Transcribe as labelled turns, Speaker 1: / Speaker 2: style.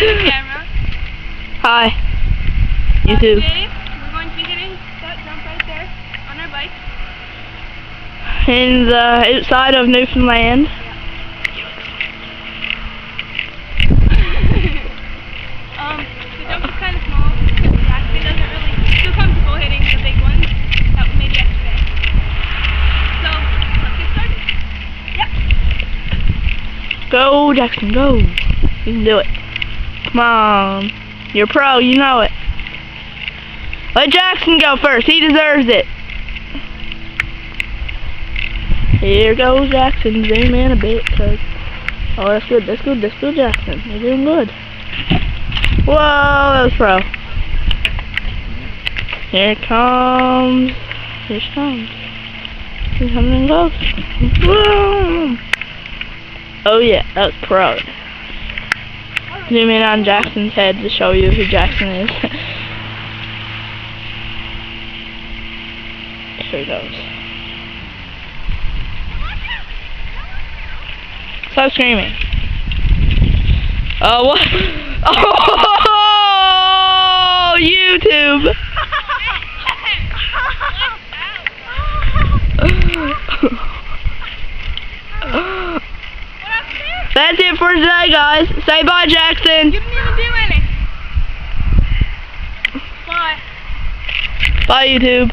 Speaker 1: the camera.
Speaker 2: Hi. YouTube.
Speaker 1: Today, we're going to be hitting that jump right there on our bike.
Speaker 2: In the outside of Newfoundland.
Speaker 1: The jump is kind of small because Jackson doesn't really feel comfortable hitting the big ones that we made yesterday. So, let's get started. Yep.
Speaker 2: Go, Jackson, go. You can do it. Come on. You're pro, you know it. Let Jackson go first. He deserves it. Here goes Jackson. Zoom in a bit, cause that's good. That's good. That's good, Jackson. You're doing good. Whoa, that was pro. Here it comes. Here she comes. She's coming close. Boom. Oh yeah, that was pro. Zoom in on Jackson's head to show you who Jackson is. Here he goes. Stop screaming. Oh, what? Oh, YouTube. That's it for today, guys. Say bye, Jackson.
Speaker 1: You didn't even do any. Bye.
Speaker 2: Bye, YouTube.